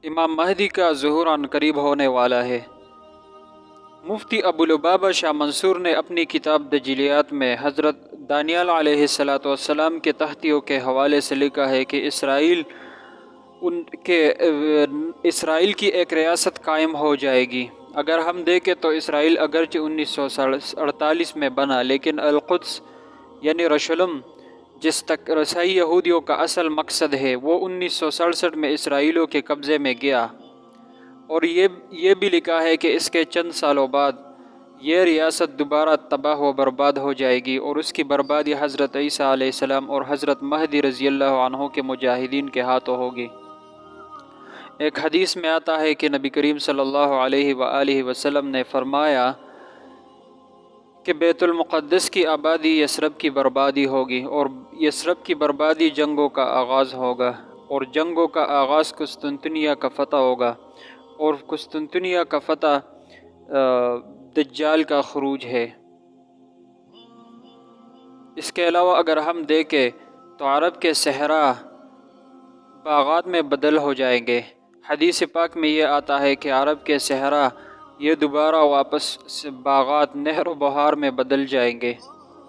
امام مہدی کا ظہور عن قریب ہونے والا ہے۔ مفتی ابولبابہ شاہ منصور نے اپنی کتاب تجلیات میں حضرت دانیال علیہ السلام کے تحتیوں کے حوالے سے لکھا ہے کہ اسرائیل کی ایک ریاست قائم ہو جائے گی۔ اگر ہم دیکھیں تو اسرائیل اگرچہ 1948 میں بنا، لیکن القدس یعنی یروشلم جس تک رسائی یہودیوں کا اصل مقصد ہے، وہ 1967 میں اسرائیلیوں کے قبضے میں گیا، اور یہ بھی لکھا ہے کہ اس کے چند سالوں بعد یہ ریاست دوبارہ تباہ و برباد ہو جائے گی، اور اس کی بربادی حضرت عیسیٰ علیہ السلام اور حضرت مہدی رضی اللہ عنہ کے مجاہدین کے ہاتھوں ہوگی۔ ایک حدیث میں آتا ہے کہ نبی کریم صلی اللہ علیہ وآلہ وسلم نے فرمایا کہ بیت المقدس کی آبادی یثرب کی بربادی ہوگی، اور یثرب کی بربادی جنگوں کا آغاز ہوگا، اور جنگوں کا آغاز قسطنطنیہ کا فتح ہوگا، اور قسطنطنیہ کا فتح دجال کا خروج ہے۔ اس کے علاوہ اگر ہم دیکھیں تو عرب کے صحرا باغات میں بدل ہو جائیں گے۔ حدیث پاک میں یہ آتا ہے کہ عرب کے صحرا یہ دوبارہ واپس باغات، نہر و بہار میں بدل جائیں گے۔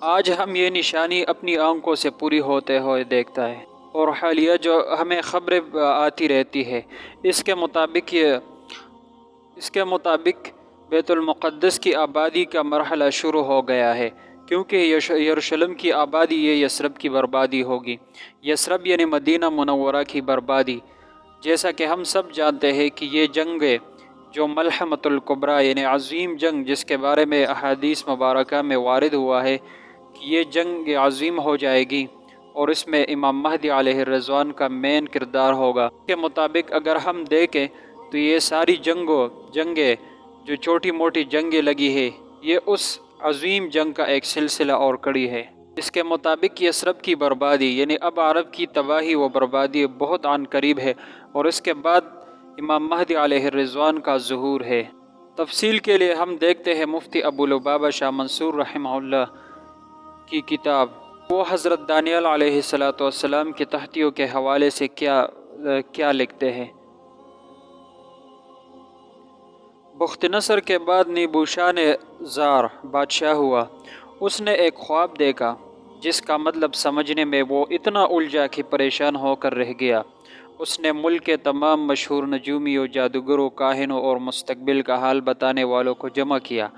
آج ہم یہ نشانی اپنی آنکھوں سے پوری ہوتے ہوئے دیکھتا ہے، اور حالیہ جو ہمیں خبریں آتی رہتی ہے اس کے مطابق بیت المقدس کی آبادی کا مرحلہ شروع ہو گیا ہے، کیونکہ یروشلم کی آبادی یہ یثرب کی بربادی ہوگی۔ یثرب یعنی مدینہ منورہ کی بربادی، جیسا کہ ہم سب جانتے ہیں کہ یہ جنگ جو ملحمۃ الکبریٰ یعنی عظیم جنگ، جس کے بارے میں احادیث مبارکہ میں وارد ہوا ہے کہ یہ جنگ عظیم ہو جائے گی، اور اس میں امام مہدی علیہ الرضوان کا مین کردار ہوگا۔ اس کے مطابق اگر ہم دیکھیں تو یہ ساری جنگیں جو چھوٹی موٹی جنگیں لگی ہے، یہ اس عظیم جنگ کا ایک سلسلہ اور کڑی ہے۔ اس کے مطابق یثرب کی بربادی یعنی اب عرب کی تباہی و بربادی بہت عن قریب ہے، اور اس کے بعد امام مہدی علیہ الرضوان کا ظہور ہے۔ تفصیل کے لیے ہم دیکھتے ہیں مفتی ابولبابہ شاہ منصور رحمہ اللہ کی کتاب، وہ حضرت دانیال علیہ السلام کے تحتیوں کے حوالے سے کیا لکھتے ہیں۔ بخت نصر کے بعد نیبوشان زار بادشاہ ہوا۔ اس نے ایک خواب دیکھا جس کا مطلب سمجھنے میں وہ اتنا الجھا کہ پریشان ہو کر رہ گیا۔ اس نے ملک کے تمام مشہور نجومیوں، جادوگروں، کاہنوں اور مستقبل کا حال بتانے والوں کو جمع کیا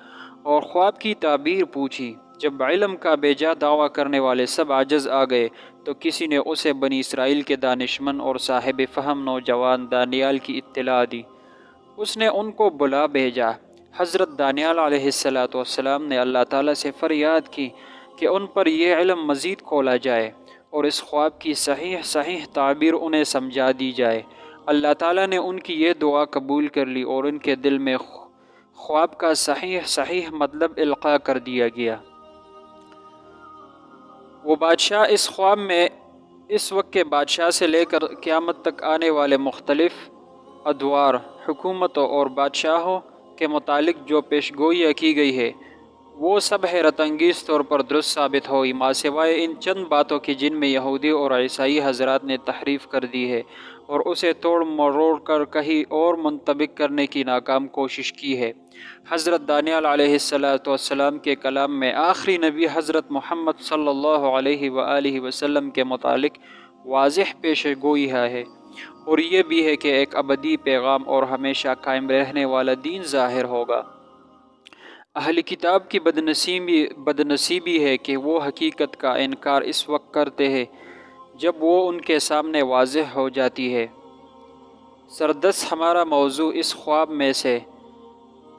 اور خواب کی تعبیر پوچھی۔ جب علم کا بے جا دعویٰ کرنے والے سب عاجز آ گئے تو کسی نے اسے بنی اسرائیل کے دانشمند اور صاحب فہم نوجوان دانیال کی اطلاع دی۔ اس نے ان کو بلا بھیجا۔ حضرت دانیال علیہ السلام نے اللہ تعالیٰ سے فریاد کی کہ ان پر یہ علم مزید کھولا جائے اور اس خواب کی صحیح تعبیر انہیں سمجھا دی جائے۔ اللہ تعالیٰ نے ان کی یہ دعا قبول کر لی اور ان کے دل میں خواب کا صحیح مطلب القاء کر دیا گیا۔ وہ بادشاہ اس خواب میں اس وقت کے بادشاہ سے لے کر قیامت تک آنے والے مختلف ادوار، حکومتوں اور بادشاہوں کے متعلق جو پیشگوئیاں کی گئی ہے، وہ سب حیرت انگیز طور پر درست ثابت ہوئی، ماں سوائے ان چند باتوں کی جن میں یہودی اور عیسائی حضرات نے تحریف کر دی ہے اور اسے توڑ مروڑ کر کہیں اور منطبق کرنے کی ناکام کوشش کی ہے۔ حضرت دانیال علیہ السلام کے کلام میں آخری نبی حضرت محمد صلی اللہ علیہ وآلہ وسلم کے متعلق واضح پیشگوئی ہے، اور یہ بھی ہے کہ ایک ابدی پیغام اور ہمیشہ قائم رہنے والا دین ظاہر ہوگا۔ اہل کتاب کی بدنصیبی ہے کہ وہ حقیقت کا انکار اس وقت کرتے ہیں جب وہ ان کے سامنے واضح ہو جاتی ہے۔ سردست ہمارا موضوع اس خواب میں سے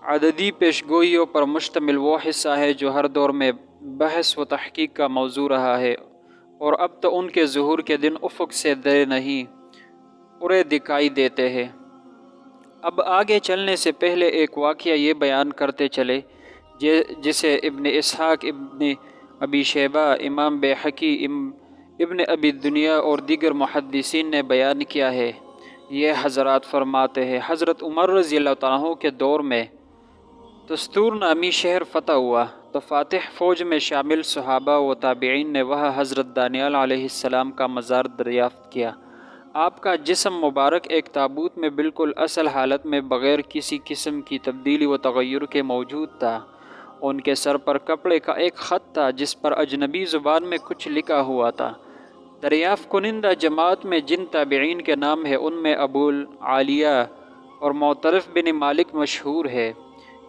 عددی پیشگوئیوں پر مشتمل وہ حصہ ہے جو ہر دور میں بحث و تحقیق کا موضوع رہا ہے، اور اب تو ان کے ظہور کے دن افق سے دور نہیں پورے دکھائی دیتے ہیں۔ اب آگے چلنے سے پہلے ایک واقعہ یہ بیان کرتے چلے جسے ابن اسحاق، ابن ابی شیبہ، امام بیہقی، ابن ابی دنیا اور دیگر محدثین نے بیان کیا ہے۔ یہ حضرات فرماتے ہیں، حضرت عمر رضی اللہ عنہ کے دور میں دستور نامی شہر فتح ہوا تو فاتح فوج میں شامل صحابہ و تابعین نے وہاں حضرت دانیال علیہ السلام کا مزار دریافت کیا۔ آپ کا جسم مبارک ایک تابوت میں بالکل اصل حالت میں بغیر کسی قسم کی تبدیلی و تغیر کے موجود تھا۔ ان کے سر پر کپڑے کا ایک خط تھا جس پر اجنبی زبان میں کچھ لکھا ہوا تھا۔ دریافت کنندہ جماعت میں جن تابعین کے نام ہے ان میں ابو العالیہ اور معترف بن مالک مشہور ہے۔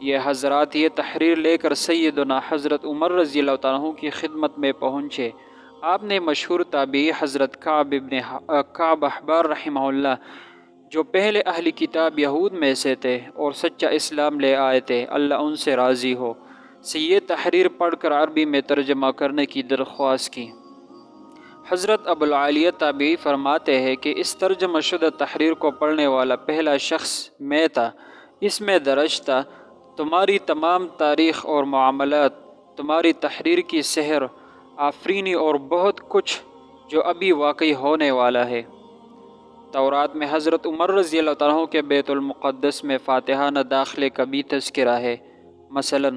یہ حضرات یہ تحریر لے کر سیدنا حضرت عمر رضی اللہ عنہ کی خدمت میں پہنچے۔ آپ نے مشہور تابعی حضرت کعب احبار رحمہ اللہ، جو پہلے اہل کتاب یہود میں سے تھے اور سچا اسلام لے آئے تھے، اللہ ان سے راضی ہو، سے یہ تحریر پڑھ کر عربی میں ترجمہ کرنے کی درخواست کی۔ حضرت ابو العالیہ تابعی فرماتے ہیں کہ اس ترجمہ شدہ تحریر کو پڑھنے والا پہلا شخص میں تھا۔ اس میں درج تھا: تمہاری تمام تاریخ اور معاملات، تمہاری تحریر کی سحر آفرینی اور بہت کچھ جو ابھی واقعی ہونے والا ہے۔ تورات میں حضرت عمر رضی اللہ عنہ کے بیت المقدس میں فاتحانہ داخلے کا بھی تذکرہ ہے۔ مثلا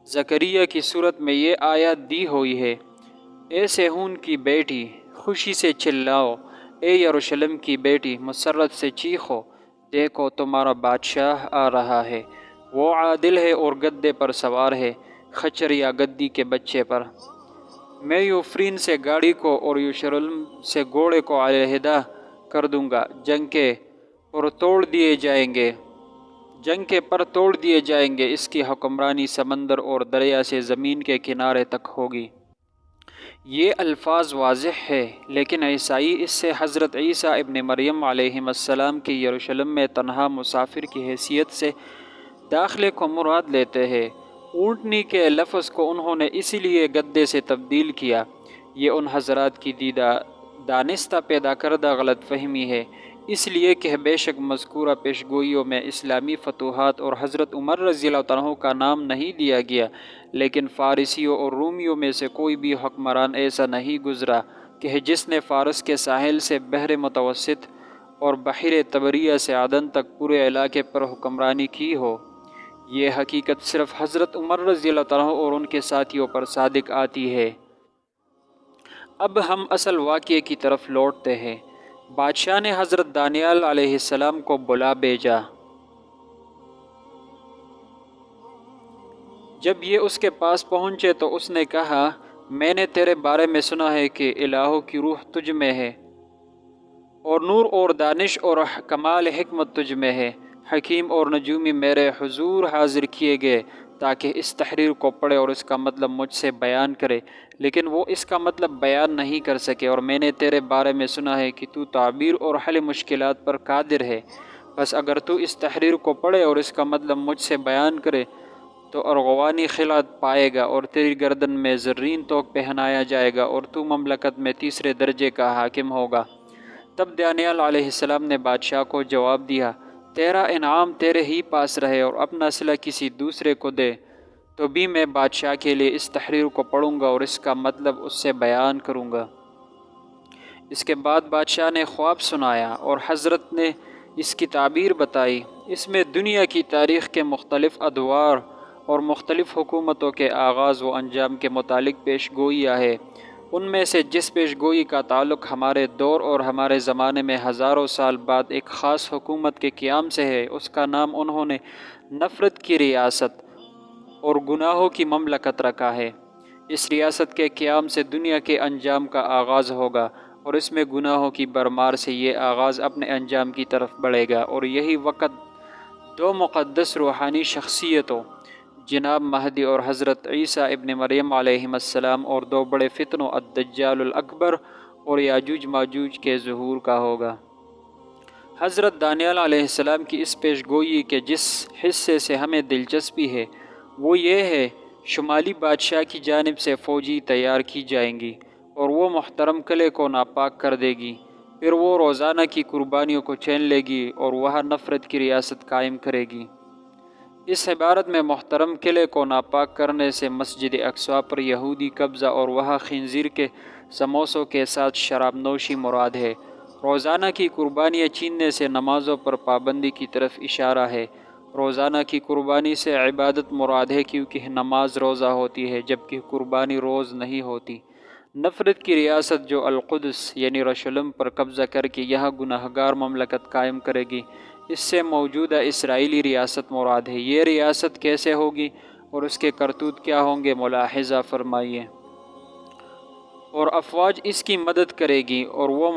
زکریا کی صورت میں یہ آیات دی ہوئی ہے: اے سیہون کی بیٹی، خوشی سے چلاؤ، اے یروشلم کی بیٹی، مسرت سے چیخو، دیکھو تمہارا بادشاہ آ رہا ہے، وہ عادل ہے اور گدے پر سوار ہے، خچر یا گدی کے بچے پر۔ میں یوفرین سے گاڑی کو اور یروشلم سے گھوڑے کو علیحدہ کر دوں گا، جنگ کے پر توڑ دیے جائیں گے، اس کی حکمرانی سمندر اور دریا سے زمین کے کنارے تک ہوگی۔ یہ الفاظ واضح ہے، لیکن عیسائی اس سے حضرت عیسیٰ ابن مریم علیہ السلام کے یروشلم میں تنہا مسافر کی حیثیت سے داخلے کو مراد لیتے ہیں۔ اونٹنی کے لفظ کو انہوں نے اسی لیے گدے سے تبدیل کیا۔ یہ ان حضرات کی دانستہ پیدا کردہ غلط فہمی ہے، اس لیے کہ بے شک مذکورہ پیشگوئیوں میں اسلامی فتوحات اور حضرت عمر رضی اللہ عنہ کا نام نہیں دیا گیا، لیکن فارسیوں اور رومیوں میں سے کوئی بھی حکمران ایسا نہیں گزرا کہ جس نے فارس کے ساحل سے بحر متوسط اور بحر طبریہ سے عدن تک پورے علاقے پر حکمرانی کی ہو۔ یہ حقیقت صرف حضرت عمر رضی اللہ عنہ اور ان کے ساتھیوں پر صادق آتی ہے۔ اب ہم اصل واقعے کی طرف لوٹتے ہیں۔ بادشاہ نے حضرت دانیال علیہ السلام کو بلا بھیجا۔ جب یہ اس کے پاس پہنچے تو اس نے کہا: میں نے تیرے بارے میں سنا ہے کہ الہوں کی روح تجھ میں ہے، اور نور اور دانش اور کمال حکمت تجھ میں ہے۔ حکیم اور نجومی میرے حضور حاضر کیے گئے تاکہ اس تحریر کو پڑھے اور اس کا مطلب مجھ سے بیان کرے، لیکن وہ اس کا مطلب بیان نہیں کر سکے، اور میں نے تیرے بارے میں سنا ہے کہ تو تعبیر اور حل مشکلات پر قادر ہے۔ بس اگر تو اس تحریر کو پڑھے اور اس کا مطلب مجھ سے بیان کرے تو ارغوانی خلعت پائے گا اور تیری گردن میں زرین توق پہنایا جائے گا اور تو مملکت میں تیسرے درجے کا حاکم ہوگا۔ تب دانیال علیہ السلام نے بادشاہ کو جواب دیا: تیرا انعام تیرے ہی پاس رہے، اور اپنا صلہ کسی دوسرے کو دے تو بھی میں بادشاہ کے لیے اس تحریر کو پڑھوں گا اور اس کا مطلب اس سے بیان کروں گا۔ اس کے بعد بادشاہ نے خواب سنایا اور حضرت نے اس کی تعبیر بتائی۔ اس میں دنیا کی تاریخ کے مختلف ادوار اور مختلف حکومتوں کے آغاز و انجام کے متعلق پیش گوئیاں ہیں۔ ان میں سے جس پیش گوئی کا تعلق ہمارے دور اور ہمارے زمانے میں ہزاروں سال بعد ایک خاص حکومت کے قیام سے ہے، اس کا نام انہوں نے نفرت کی ریاست اور گناہوں کی مملکت رکھا ہے۔ اس ریاست کے قیام سے دنیا کے انجام کا آغاز ہوگا، اور اس میں گناہوں کی بھرمار سے یہ آغاز اپنے انجام کی طرف بڑھے گا، اور یہی وقت دو مقدس روحانی شخصیتوں جناب مہدی اور حضرت عیسیٰ ابن مریم علیہ السلام اور دو بڑے فتنوں الدجال الاکبر اور یاجوج ماجوج کے ظہور کا ہوگا۔ حضرت دانیال علیہ السلام کی اس پیش گوئی کے جس حصے سے ہمیں دلچسپی ہے وہ یہ ہے: شمالی بادشاہ کی جانب سے فوجی تیار کی جائیں گی اور وہ محترم قلعے کو ناپاک کر دے گی، پھر وہ روزانہ کی قربانیوں کو چھین لے گی اور وہاں نفرت کی ریاست قائم کرے گی۔ اس عبارت میں محترم قلعے کو ناپاک کرنے سے مسجد اقصی پر یہودی قبضہ اور وہاں خنزیر کے سموسوں کے ساتھ شراب نوشی مراد ہے۔ روزانہ کی قربانیاں چھیننے سے نمازوں پر پابندی کی طرف اشارہ ہے۔ روزانہ کی قربانی سے عبادت مراد ہے، کیونکہ نماز روزہ ہوتی ہے جبکہ قربانی روز نہیں ہوتی۔ نفرت کی ریاست جو القدس یعنی یروشلم پر قبضہ کر کے یہاں گناہگار مملکت قائم کرے گی، اس سے موجودہ اسرائیلی ریاست مراد ہے۔ یہ ریاست کیسے ہوگی اور اس کے کرتوت کیا ہوں گے، ملاحظہ فرمائیے۔ اور افواج اس کی مدد کرے گی، اور وہ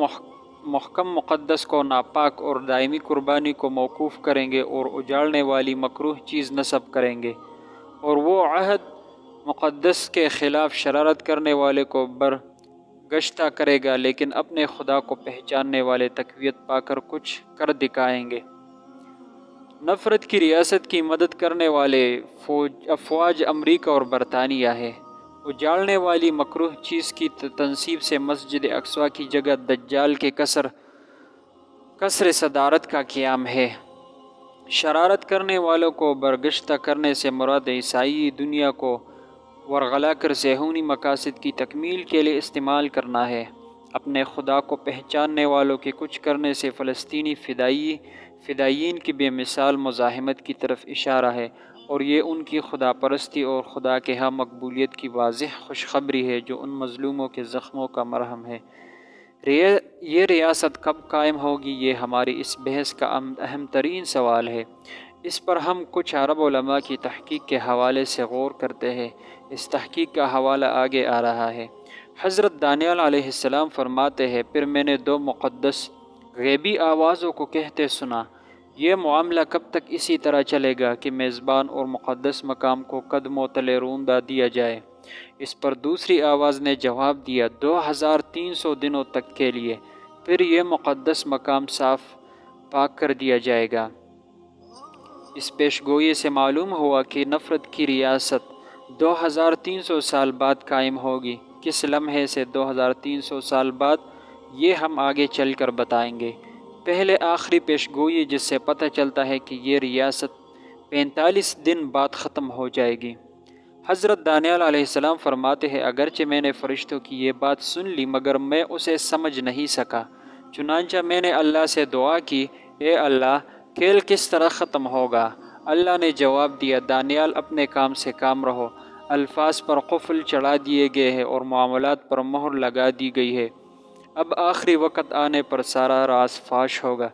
محکم مقدس کو ناپاک اور دائمی قربانی کو موقوف کریں گے اور اجاڑنے والی مکروہ چیز نصب کریں گے، اور وہ عہد مقدس کے خلاف شرارت کرنے والے کو برگشتہ کرے گا، لیکن اپنے خدا کو پہچاننے والے تقویت پا کر کچھ کر دکھائیں گے۔ نفرت کی ریاست کی مدد کرنے والے افواج امریکہ اور برطانیہ ہے۔ اجاڑنے والی مکروہ چیز کی تنصیب سے مسجد اقصی کی جگہ دجال کے قصر صدارت کا قیام ہے۔ شرارت کرنے والوں کو برگشتہ کرنے سے مراد عیسائی دنیا کو ورغلا کر ذہنی مقاصد کی تکمیل کے لیے استعمال کرنا ہے۔ اپنے خدا کو پہچاننے والوں کے کچھ کرنے سے فلسطینی فدائیین کی بے مثال مزاحمت کی طرف اشارہ ہے، اور یہ ان کی خدا پرستی اور خدا کے ہاں مقبولیت کی واضح خوشخبری ہے جو ان مظلوموں کے زخموں کا مرہم ہے۔ یہ ریاست کب قائم ہوگی، یہ ہماری اس بحث کا اہم ترین سوال ہے۔ اس پر ہم کچھ عرب علماء کی تحقیق کے حوالے سے غور کرتے ہیں۔ اس تحقیق کا حوالہ آگے آ رہا ہے۔ حضرت دانیال علیہ السلام فرماتے ہیں، پھر میں نے دو مقدس غیبی آوازوں کو کہتے سنا، یہ معاملہ کب تک اسی طرح چلے گا کہ میزبان اور مقدس مقام کو قدموں تلے روندہ دیا جائے؟ اس پر دوسری آواز نے جواب دیا، 2300 دنوں تک کے لیے، پھر یہ مقدس مقام صاف پاک کر دیا جائے گا۔ اس پیشگوئی سے معلوم ہوا کہ نفرت کی ریاست 2300 سال بعد قائم ہوگی۔ کس لمحے سے 2300 سال بعد، یہ ہم آگے چل کر بتائیں گے۔ پہلے آخری پیشگوئی جس سے پتہ چلتا ہے کہ یہ ریاست 45 دن بعد ختم ہو جائے گی۔ حضرت دانیال علیہ السلام فرماتے ہیں، اگرچہ میں نے فرشتوں کی یہ بات سن لی مگر میں اسے سمجھ نہیں سکا، چنانچہ میں نے اللہ سے دعا کی، اے اللہ، کھیل کس طرح ختم ہوگا؟ اللہ نے جواب دیا، دانیال، اپنے کام سے کام رہو۔ الفاظ پر قفل چڑھا دیے گئے ہیں اور معاملات پر مہر لگا دی گئی ہے۔ اب آخری وقت آنے پر سارا راز فاش ہوگا،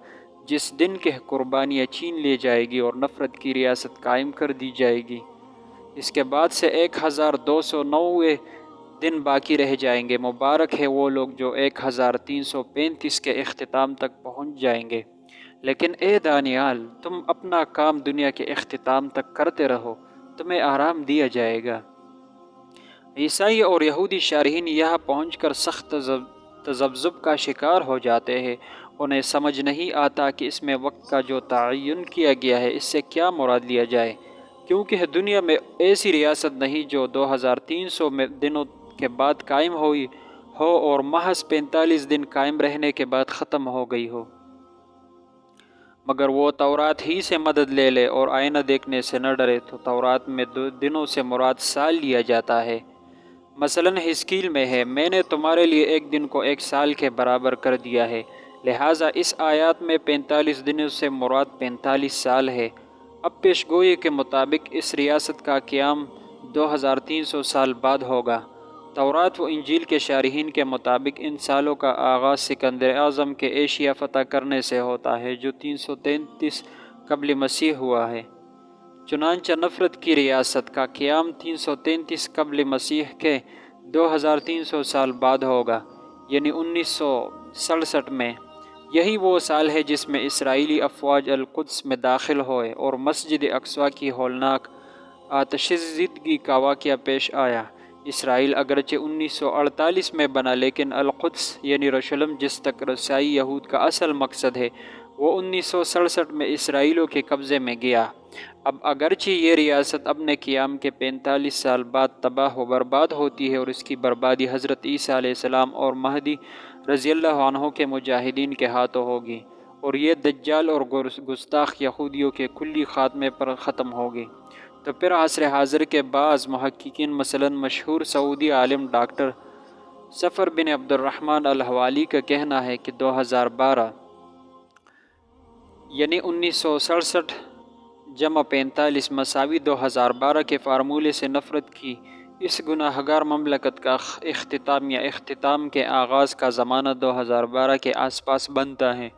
جس دن کہ قربانیاں چھین لی جائے گی اور نفرت کی ریاست قائم کر دی جائے گی۔ اس کے بعد سے 1290 دن باقی رہ جائیں گے۔ مبارک ہے وہ لوگ جو 1335 کے اختتام تک پہنچ جائیں گے۔ لیکن اے دانیال، تم اپنا کام دنیا کے اختتام تک کرتے رہو، تمہیں آرام دیا جائے گا۔ عیسائی اور یہودی شارحین یہاں پہنچ کر سخت تذبذب کا شکار ہو جاتے ہیں۔ انہیں سمجھ نہیں آتا کہ اس میں وقت کا جو تعین کیا گیا ہے اس سے کیا مراد لیا جائے، کیونکہ دنیا میں ایسی ریاست نہیں جو 2300 دنوں کے بعد قائم ہوئی ہو اور محض 45 دن قائم رہنے کے بعد ختم ہو گئی ہو۔ مگر وہ تورات ہی سے مدد لے لے اور آئینہ دیکھنے سے نہ ڈرے تو تورات میں دنوں سے مراد سال لیا جاتا ہے۔ مثلاً حزقیل میں ہے، میں نے تمہارے لیے ایک دن کو ایک سال کے برابر کر دیا ہے، لہٰذا اس آیات میں 45 دنوں سے مراد 45 سال ہے۔ اب پیشگوئی کے مطابق اس ریاست کا قیام 2300 سال بعد ہوگا۔ تورات و انجیل کے شارحین کے مطابق ان سالوں کا آغاز سکندر اعظم کے ایشیا فتح کرنے سے ہوتا ہے جو 333 قبل مسیح ہوا ہے۔ چنانچہ نفرت کی ریاست کا قیام 333 قبل مسیح کے 2300 سال بعد ہوگا، یعنی 1967 میں۔ یہی وہ سال ہے جس میں اسرائیلی افواج القدس میں داخل ہوئے اور مسجد اقصی کی ہولناک آتش زدگی کا واقعہ پیش آیا۔ اسرائیل اگرچہ 1948 میں بنا، لیکن القدس یعنی یروشلم جس تک رسائی یہود کا اصل مقصد ہے، وہ 1967 میں اسرائیلیوں کے قبضے میں گیا۔ اب اگرچہ یہ ریاست اپنے قیام کے 45 سال بعد تباہ و برباد ہوتی ہے اور اس کی بربادی حضرت عیسیٰ علیہ السلام اور مہدی رضی اللہ عنہ کے مجاہدین کے ہاتھوں ہوگی، اور یہ دجال اور گستاخ یہودیوں کے کلی خاتمے پر ختم ہوگی۔ تو پھر عصر حاضر کے بعض محققین مثلاً مشہور سعودی عالم ڈاکٹر ظفر بن عبد الرحمن الحوالی کا کہنا ہے کہ 2012 یعنی 1967 جمع 45 مساوی 2012 کے فارمولے سے نفرت کی اس گناہگار مملکت کا اختتام یا اختتام کے آغاز کا زمانہ 2012 کے آس پاس بنتا ہے۔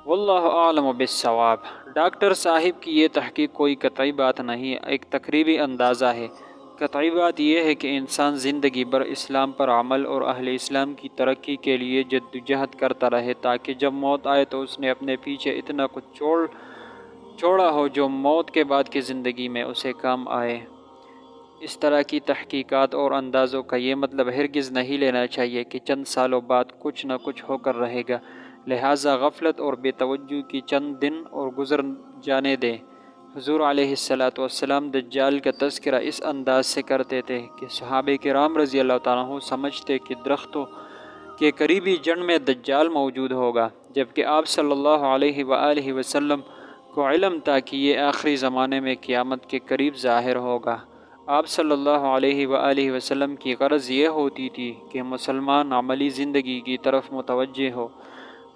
واللہ اعلم بالصواب۔ ڈاکٹر صاحب کی یہ تحقیق کوئی قطعی بات نہیں، ایک تقریبی اندازہ ہے۔ قطعی بات یہ ہے کہ انسان زندگی بھر اسلام پر عمل اور اہل اسلام کی ترقی کے لیے جدوجہد کرتا رہے تاکہ جب موت آئے تو اس نے اپنے پیچھے اتنا کچھ چھوڑا ہو جو موت کے بعد کی زندگی میں اسے کام آئے۔ اس طرح کی تحقیقات اور اندازوں کا یہ مطلب ہرگز نہیں لینا چاہیے کہ چند سالوں بعد کچھ نہ کچھ ہو کر رہے گا، لہٰذا غفلت اور بے توجہی کی چند دن اور گزر جانے دیں۔ حضور علیہ السلام دجال کا تذکرہ اس انداز سے کرتے تھے کہ صحابہ کرام رضی اللہ تعالیٰ عنہ سمجھتے کہ درختوں کے قریبی جڑ میں دجال موجود ہوگا، جبکہ آپ صلی اللہ علیہ وآلہ وسلم کو علم تھا کہ یہ آخری زمانے میں قیامت کے قریب ظاہر ہوگا۔ آپ صلی اللہ علیہ وآلہ وسلم کی غرض یہ ہوتی تھی کہ مسلمان عملی زندگی کی طرف متوجہ ہو،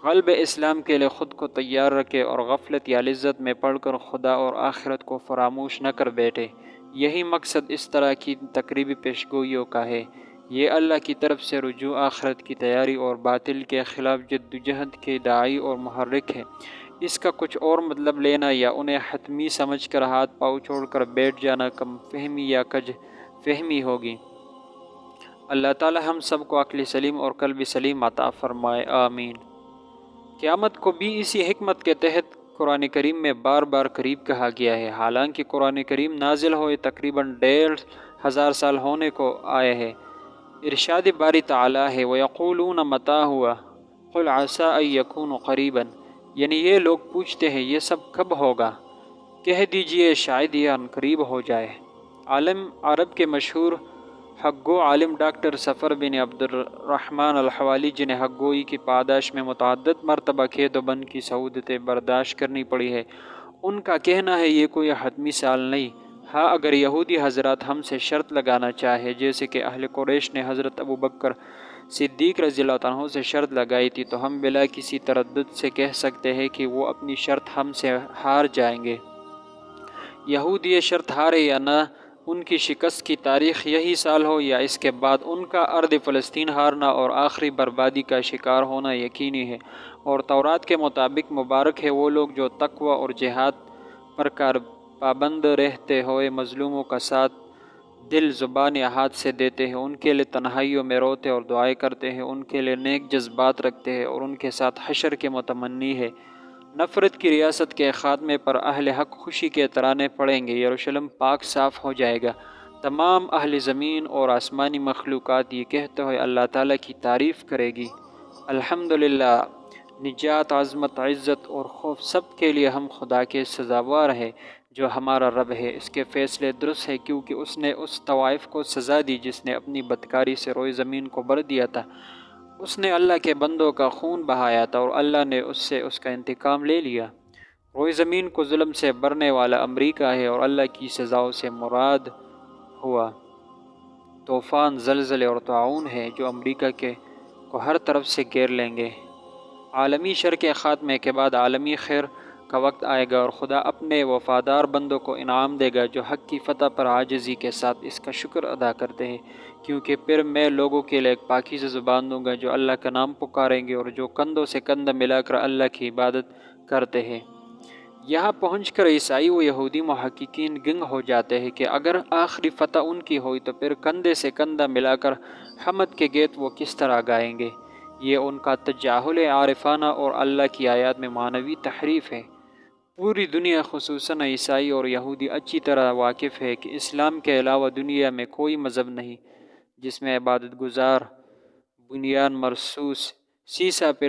قلب اسلام کے لیے خود کو تیار رکھے اور غفلت یا لذت میں پڑھ کر خدا اور آخرت کو فراموش نہ کر بیٹھے۔ یہی مقصد اس طرح کی تقریبی پیشگوئیوں کا ہے۔ یہ اللہ کی طرف سے رجوع، آخرت کی تیاری اور باطل کے خلاف جدوجہد کے داعی اور محرک ہے۔ اس کا کچھ اور مطلب لینا یا انہیں حتمی سمجھ کر ہاتھ پاؤں چھوڑ کر بیٹھ جانا کم فہمی یا کج فہمی ہوگی۔ اللہ تعالی ہم سب کو عقل سلیم اور قلب سلیم عطا فرمائے، آمین۔ قیامت کو بھی اسی حکمت کے تحت قرآن کریم میں بار بار قریب کہا گیا ہے، حالانکہ قرآن کریم نازل ہوئے تقریباً 1500 سال ہونے کو آئے ہے۔ ارشاد باری تعالیٰ ہے وَيَقُولُونَ مَتَىٰ هُوَ قُلْ عَسَىٰ أَن يَكُونَ قَرِيبًا، یعنی یہ لوگ پوچھتے ہیں یہ سب کب ہوگا، کہہ دیجئے شاید یہ عنقریب ہو جائے۔ عالم عرب کے مشہور حق گو عالم ڈاکٹر سفر بن عبد الرحمن الحوالی، جنہیں حق گوئی کی پاداش میں متعدد مرتبہ قید و بند کی سعودتیں برداشت کرنی پڑی ہے، ان کا کہنا ہے یہ کوئی حتمی سال نہیں۔ ہاں، اگر یہودی حضرات ہم سے شرط لگانا چاہے، جیسے کہ اہل قریش نے حضرت ابوبکر صدیق رضی اللہ عنہ سے شرط لگائی تھی، تو ہم بلا کسی تردد سے کہہ سکتے ہیں کہ وہ اپنی شرط ہم سے ہار جائیں گے۔ یہود یہ شرط ہارے یا نہ، ان کی شکست کی تاریخ یہی سال ہو یا اس کے بعد، ان کا ارض فلسطین ہارنا اور آخری بربادی کا شکار ہونا یقینی ہے۔ اور تورات کے مطابق مبارک ہے وہ لوگ جو تقوی اور جہاد پر پابند رہتے ہوئے مظلوموں کا ساتھ دل، زبان یا ہاتھ سے دیتے ہیں، ان کے لیے تنہائیوں میں روتے اور دعائیں کرتے ہیں، ان کے لیے نیک جذبات رکھتے ہیں اور ان کے ساتھ حشر کے متمنی ہے۔ نفرت کی ریاست کے خاتمے پر اہل حق خوشی کے ترانے پڑیں گے، یروشلم پاک صاف ہو جائے گا، تمام اہل زمین اور آسمانی مخلوقات یہ کہتے ہوئے اللہ تعالیٰ کی تعریف کرے گی، الحمدللہ۔ نجات، عظمت، عزت اور خوف سب کے لیے ہم خدا کے سزاوار ہے جو ہمارا رب ہے۔ اس کے فیصلے درست ہے کیونکہ اس نے اس طوائف کو سزا دی جس نے اپنی بدکاری سے روئے زمین کو بھر دیا تھا۔ اس نے اللہ کے بندوں کا خون بہایا تھا اور اللہ نے اس سے اس کا انتقام لے لیا۔ روئے زمین کو ظلم سے بھرنے والا امریکہ ہے اور اللہ کی سزاؤں سے مراد ہوا طوفان، زلزلے اور طاعون ہے جو امریکہ کو ہر طرف سے گھیر لیں گے۔ عالمی شر کے خاتمے کے بعد عالمی خیر کا وقت آئے گا اور خدا اپنے وفادار بندوں کو انعام دے گا جو حق کی فتح پر عاجزی کے ساتھ اس کا شکر ادا کرتے ہیں، کیونکہ پھر میں لوگوں کے لیے ایک پاکیزہ زبان دوں گا جو اللہ کا نام پکاریں گے اور جو کندھوں سے کندھا ملا کر اللہ کی عبادت کرتے ہیں۔ یہاں پہنچ کر عیسائی و یہودی محققین گنگ ہو جاتے ہیں کہ اگر آخری فتح ان کی ہوئی تو پھر کندھے سے کندھا ملا کر حمد کے گیت وہ کس طرح گائیں گے۔ یہ ان کا تجاہل عارفانہ اور اللہ کی آیات میں معنوی تحریف ہے۔ پوری دنیا خصوصاً عیسائی اور یہودی اچھی طرح واقف ہے کہ اسلام کے علاوہ دنیا میں کوئی مذہب نہیں جس میں عبادت گزار بنیاد مرصوص سیسا پہ